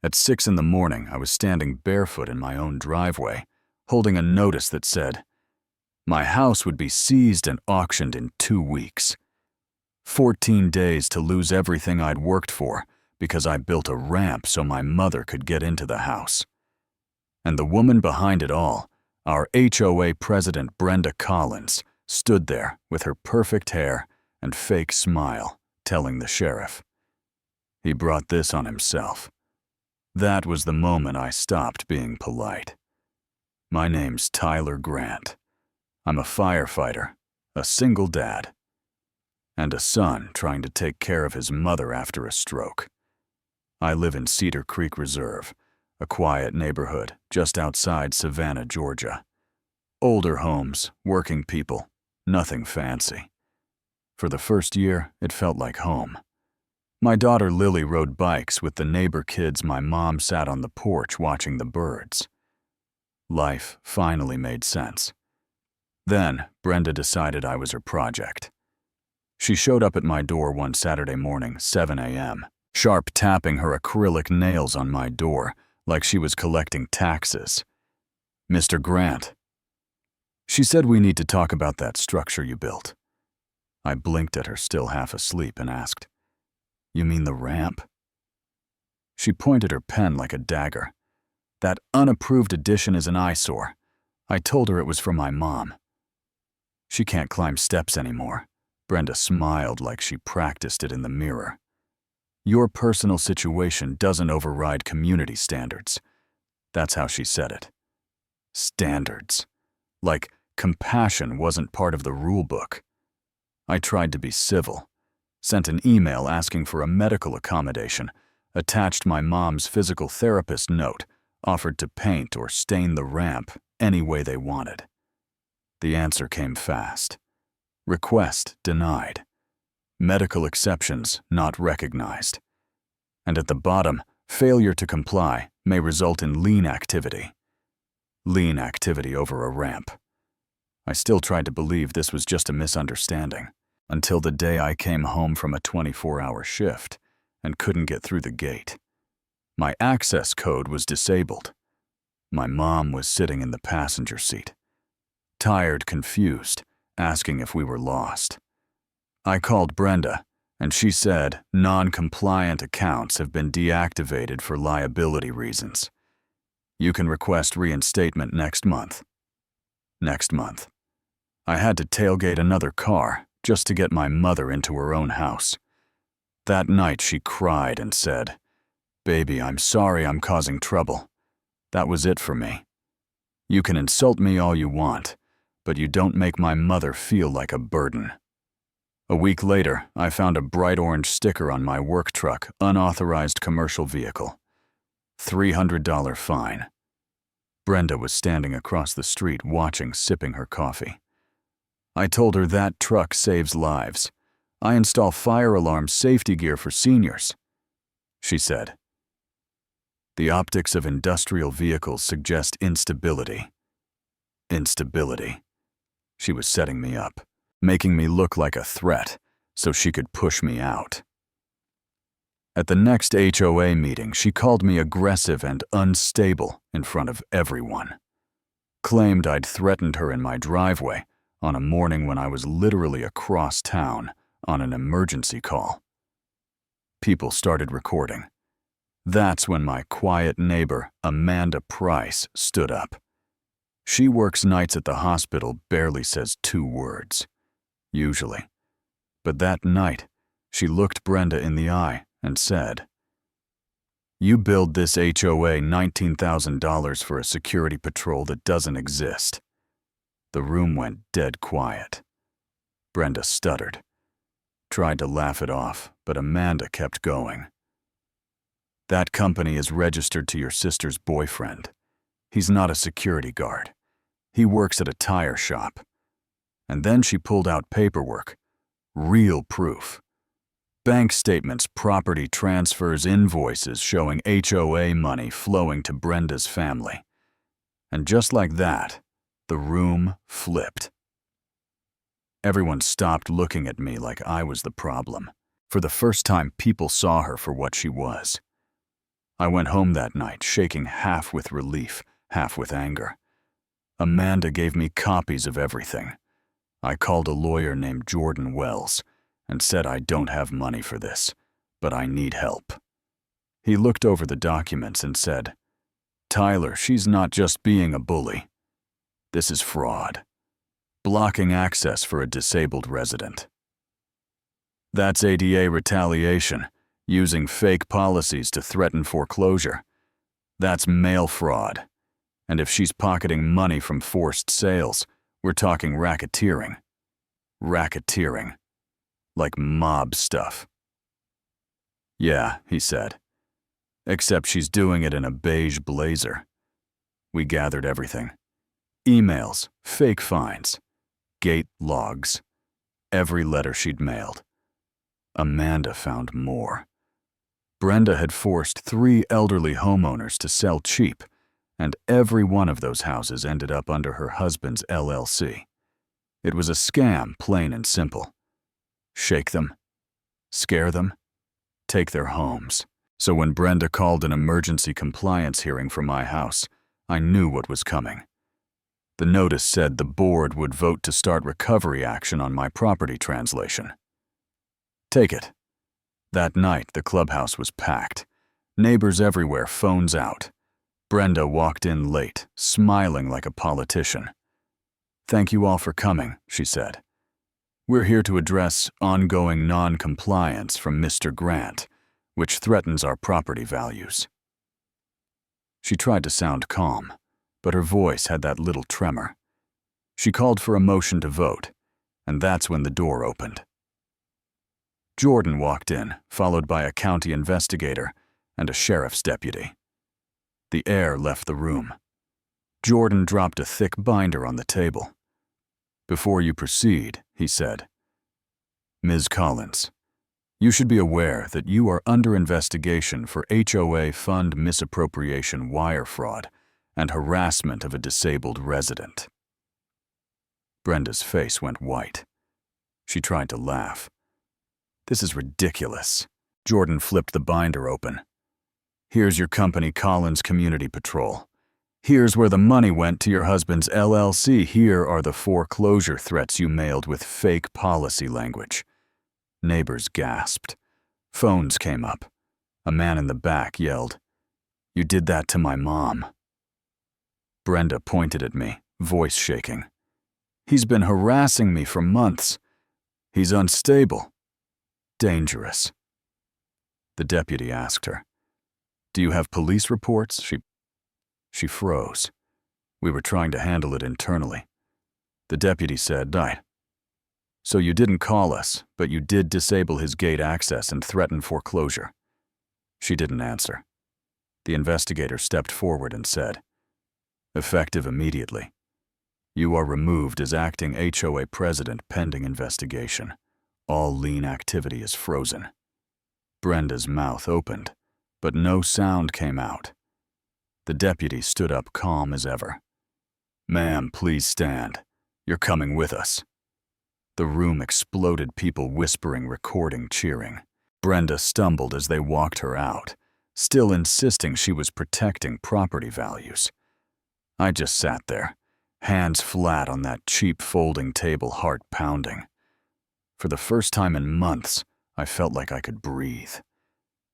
At 6 in the morning, I was standing barefoot in my own driveway, holding a notice that said, "My house would be seized and auctioned in 2 weeks. 14 days to lose everything I'd worked for because I built a ramp so my mother could get into the house." And the woman behind it all, our HOA president Brenda Collins, stood there with her perfect hair and fake smile, telling the sheriff. He brought this on himself. That was the moment I stopped being polite. My name's Tyler Grant. I'm a firefighter, a single dad, and a son trying to take care of his mother after a stroke. I live in Cedar Creek Reserve, a quiet neighborhood just outside Savannah, Georgia. Older homes, working people, nothing fancy. For the first year, it felt like home. My daughter Lily rode bikes with the neighbor kids. My mom sat on the porch watching the birds. Life finally made sense. Then, Brenda decided I was her project. She showed up at my door one Saturday morning, 7 a.m., sharp tapping her acrylic nails on my door like she was collecting taxes. "Mr. Grant." She said, "We need to talk about that structure you built." I blinked at her, still half asleep, and asked, "You mean the ramp?" She pointed her pen like a dagger. "That unapproved addition is an eyesore. I told her it was for my mom. She can't climb steps anymore." Brenda smiled like she practiced it in the mirror. "Your personal situation doesn't override community standards." That's how she said it. Standards. Like compassion wasn't part of the rule book. I tried to be civil, sent an email asking for a medical accommodation, attached my mom's physical therapist note, offered to paint or stain the ramp any way they wanted. The answer came fast. Request denied. Medical exceptions not recognized. And at the bottom, failure to comply may result in lien activity. Lien activity over a ramp. I still tried to believe this was just a misunderstanding, until the day I came home from a 24-hour shift and couldn't get through the gate. My access code was disabled. My mom was sitting in the passenger seat, tired, confused, asking if we were lost. I called Brenda, and she said non-compliant accounts have been deactivated for liability reasons. You can request reinstatement next month. Next month. I had to tailgate another car just to get my mother into her own house. That night she cried and said, "Baby, I'm sorry I'm causing trouble." That was it for me. You can insult me all you want, but you don't make my mother feel like a burden. A week later, I found a bright orange sticker on my work truck, unauthorized commercial vehicle. $300 fine. Brenda was standing across the street watching, sipping her coffee. I told her that truck saves lives. I install fire alarm safety gear for seniors. She said, "The optics of industrial vehicles suggest instability." Instability. She was setting me up, making me look like a threat so she could push me out. At the next HOA meeting, she called me aggressive and unstable in front of everyone. Claimed I'd threatened her in my driveway on a morning when I was literally across town on an emergency call. People started recording. That's when my quiet neighbor, Amanda Price, stood up. She works nights at the hospital, barely says 2 words, usually. But that night, she looked Brenda in the eye and said, "You billed this HOA $19,000 for a security patrol that doesn't exist." The room went dead quiet. Brenda stuttered, tried to laugh it off, but Amanda kept going. "That company is registered to your sister's boyfriend. He's not a security guard. He works at a tire shop." And then she pulled out paperwork, real proof. Bank statements, property transfers, invoices showing HOA money flowing to Brenda's family. And just like that, the room flipped. Everyone stopped looking at me like I was the problem. For the first time, people saw her for what she was. I went home that night, shaking half with relief, half with anger. Amanda gave me copies of everything. I called a lawyer named Jordan Wells and said I don't have money for this, but I need help. He looked over the documents and said, "Tyler, she's not just being a bully. This is fraud. Blocking access for a disabled resident. That's ADA retaliation, using fake policies to threaten foreclosure. That's mail fraud. And if she's pocketing money from forced sales, we're talking racketeering. Racketeering. Like mob stuff." "Yeah," he said. "Except she's doing it in a beige blazer." We gathered everything. Emails, fake fines, gate logs, every letter she'd mailed. Amanda found more. Brenda had forced 3 elderly homeowners to sell cheap, and every one of those houses ended up under her husband's LLC. It was a scam, plain and simple. Shake them, scare them, take their homes. So when Brenda called an emergency compliance hearing for my house, I knew what was coming. The notice said the board would vote to start recovery action on my property translation. Take it. That night, the clubhouse was packed. Neighbors everywhere, phones out. Brenda walked in late, smiling like a politician. "Thank you all for coming," she said. "We're here to address ongoing non-compliance from Mr. Grant, which threatens our property values." She tried to sound calm, but her voice had that little tremor. She called for a motion to vote, and that's when the door opened. Jordan walked in, followed by a county investigator and a sheriff's deputy. The air left the room. Jordan dropped a thick binder on the table. "Before you proceed," he said, "Ms. Collins, you should be aware that you are under investigation for HOA fund misappropriation, wire fraud, and harassment of a disabled resident." Brenda's face went white. She tried to laugh. "This is ridiculous." Jordan flipped the binder open. "Here's your company, Collins Community Patrol. Here's where the money went to your husband's LLC. Here are the foreclosure threats you mailed with fake policy language." Neighbors gasped. Phones came up. A man in the back yelled, "You did that to my mom." Brenda pointed at me, voice shaking. "He's been harassing me for months. He's unstable. Dangerous." The deputy asked her, "Do you have police reports?" She froze. We were trying to handle it internally. The deputy said, "Right. So you didn't call us, but you did disable his gate access and threaten foreclosure." She didn't answer. The investigator stepped forward and said, "Effective immediately. You are removed as acting HOA president pending investigation. All lien activity is frozen." Brenda's mouth opened, but no sound came out. The deputy stood up calm as ever. "Ma'am, please stand. You're coming with us." The room exploded, people whispering, recording, cheering. Brenda stumbled as they walked her out, still insisting she was protecting property values. I just sat there, hands flat on that cheap folding table, heart pounding. For the first time in months, I felt like I could breathe.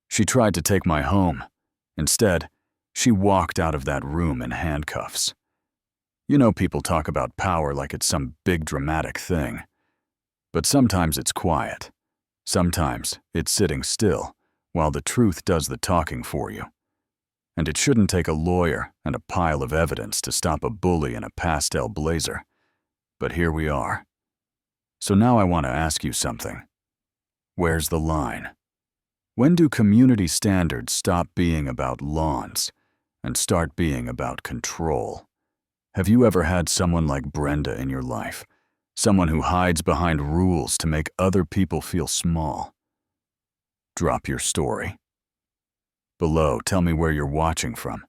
She tried to take my home. Instead, she walked out of that room in handcuffs. You know, people talk about power like it's some big dramatic thing. But sometimes it's quiet. Sometimes it's sitting still while the truth does the talking for you. And it shouldn't take a lawyer and a pile of evidence to stop a bully in a pastel blazer. But here we are. So now I want to ask you something. Where's the line? When do community standards stop being about lawns and start being about control? Have you ever had someone like Brenda in your life? Someone who hides behind rules to make other people feel small? Drop your story. Below, tell me where you're watching from.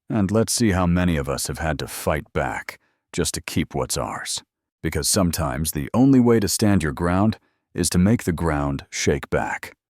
And let's see how many of us have had to fight back just to keep what's ours. Because sometimes the only way to stand your ground is to make the ground shake back.